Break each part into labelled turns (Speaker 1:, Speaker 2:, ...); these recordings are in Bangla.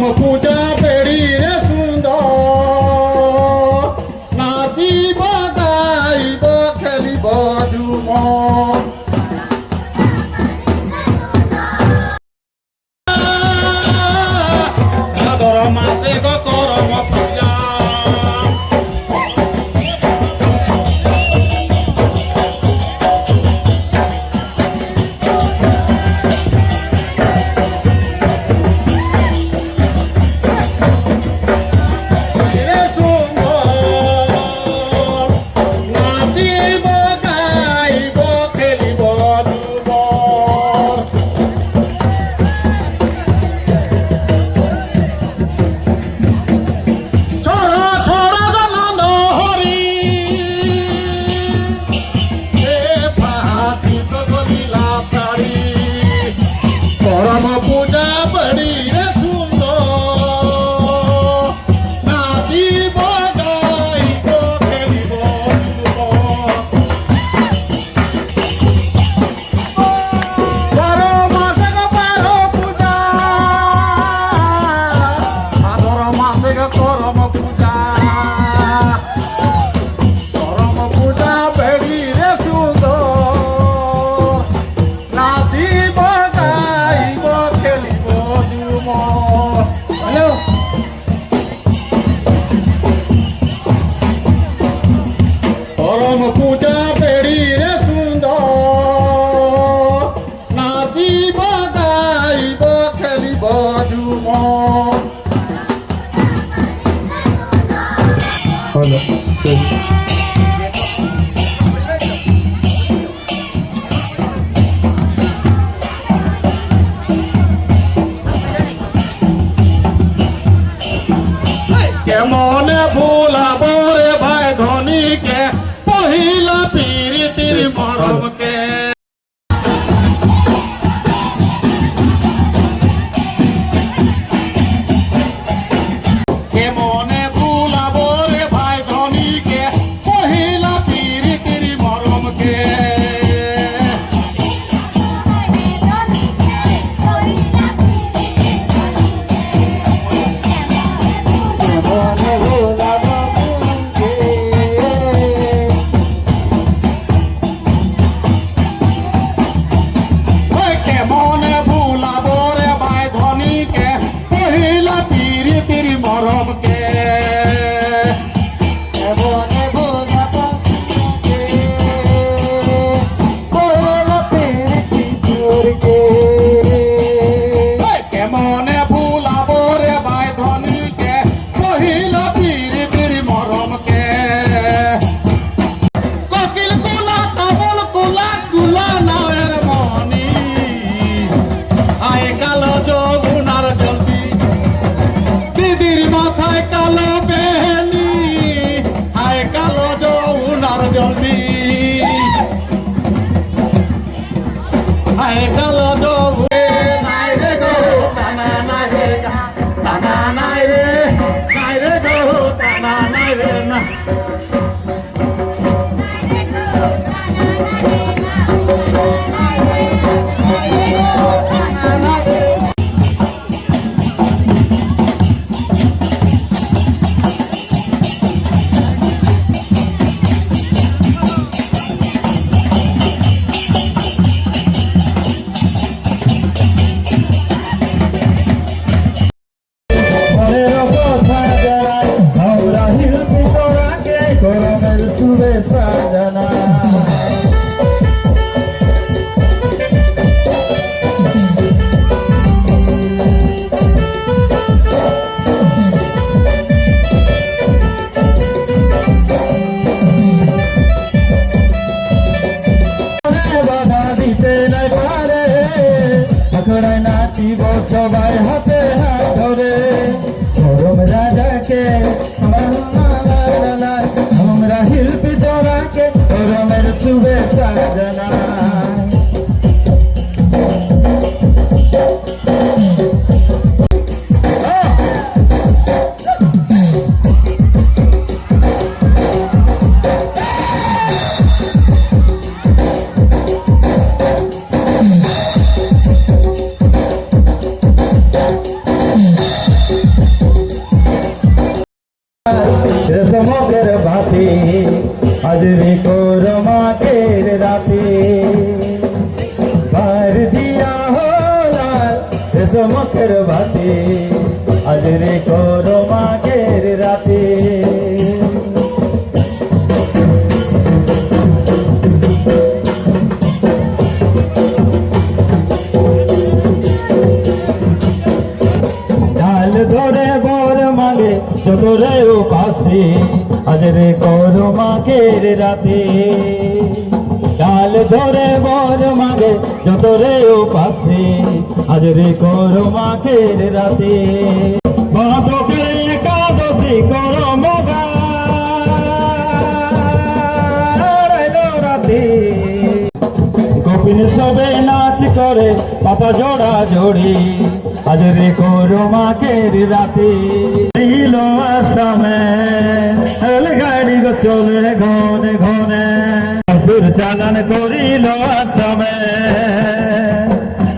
Speaker 1: করম পূজা বেড়ি রে সুন্দর নাচিব গাইব খেলিব ঝুমর ভাদর মাসে গো করম পূজা পূজা বড়ি রে সুন্দর নাচিব গাইব খেলিব বারো মাসে গো বারো পূজা ভাদর মাসে গো করম পূজা করম পূজা বেড়ি রে সুন্দর নাচিব গাইব খেলিব ঝুমর হ্যালো করম পূজা বেড়ি রে সুন্দর নাচিব গাইব খেলিব ঝুমর হলো কেমনে ভুলাব রে ভাই ধনীকে পহিলা প্রীতির মরমকে কেমনে ভুলাব রে ভাই ধনীকে পহিলা প্রীতির মরমকে কেমনে ভুলাব রে ভাই ধনীকে পহিলা প্রীতির মরমকে কেমনে ভুলাব পহিলা প্রীতিরকে কেমনে ভুলাব রে ভাই ধনীকে পহিলা প্রীতির মরমকে কোকিল কুলা তাবল কুলা কুলা নাওয়ের মনি আয় কালো যৌবনার জলদি দিদির মাথায় কালো বেনি আয় কালো যৌবনার জলদি আয় কালো যৌবন নাই রে গো টানা নাই রে টানা নাই রে গো টানা নাই রে না সাজনা নাচিব সবাই হাতে হাত ধরে করম রাজাকে আমরা শিল্পী তোরাকে করমের শুভেচ্ছা জানাই আজ রে করমাকের রাতে বার দিয়া হলাল রেশমকের বাতে আজ রে করমাকের রাতে ধরে বর মাগে যত রে উপাসে আজ রে করমাকের রাতে ডাল ধরে বর মাগে যত রে উপাসে আজ রে করমাকের রাতে বাদকের একাদশী করমগা রাতে গোপিন সবে নাচ করে পাপা জোড়া জোড়ি আজ রে করমাকের রাতে ছিল আসামে রেলগাড়ি গো চলে ঘনে ঘনে মজদুর চালান করিল আসামে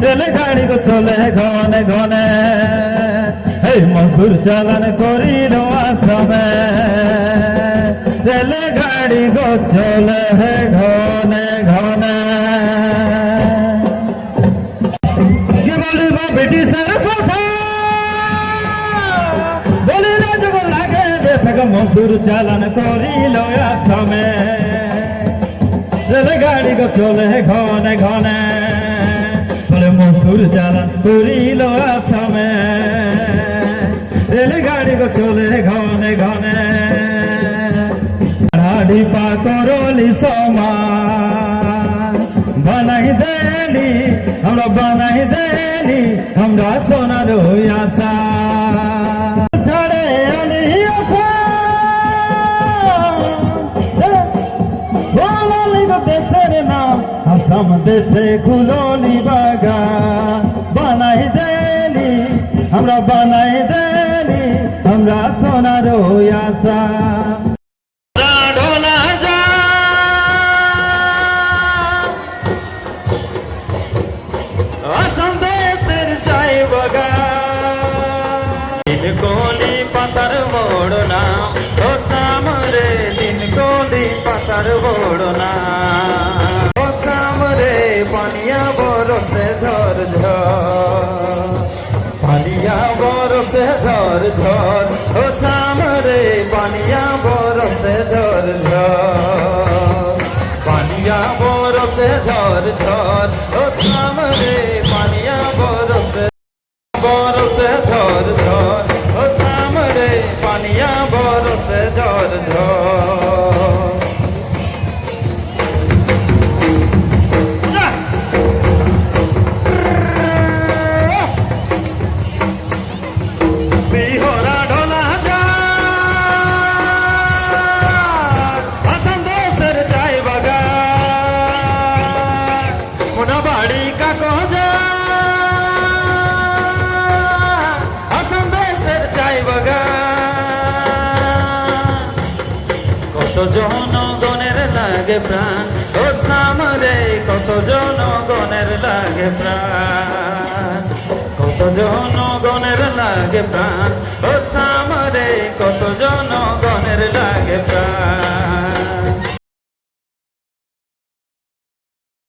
Speaker 1: রেলগাড়ি গো চলে ঘনে ঘনে এই মজদুর চালান করিল আসামে রেলগাড়ি গো চলে ঘনে ঘনে ব্রিটিশের কথা বলি না যখন লাগে দেখে মজদুর চালান করিল আসামে রেলগাড়ি গো চলে ঘনে ঘনে বলে মজদুর চালান করিল আসামে রেলগাড়ি গো চলে ঘনে ঘনে ঢিপা করলি সমান বানাই দেলি আমরা বানাই দেলি আমরা সোনার আশা ছাড়ে আনি আশা দেশের নাম আসাম দেশে খুললি বাগান বানাই দেলি আমরা বানাই দেলি আমরা সোনার আশা
Speaker 2: কোলি পাতার বড় না ও সামরে দিন কোলি পাতার বড় না ও সামরে পানিয়া বরসে ঝর ঝর পানিয়া বরসে ঝর ঝর ও সামরে পানিয়া বরসে ঝর ঝর পানিয়া বরসে ঝর ঝর ও সামরে পানিয়া বরসে বরসে ঝর ঝর ও সামরে পানিয়া বরসে ঝর ঝর বিহরা ঢোলা আসাম দেশের চাই বাগান মোনা বাড়ি কাকজা কত জনগণের লাগে প্রাণ ও সামরে কত জনগণের লাগে প্রাণ কত জনগণের লাগে প্রাণ ও সামরে কত জনগণের লাগে প্রাণ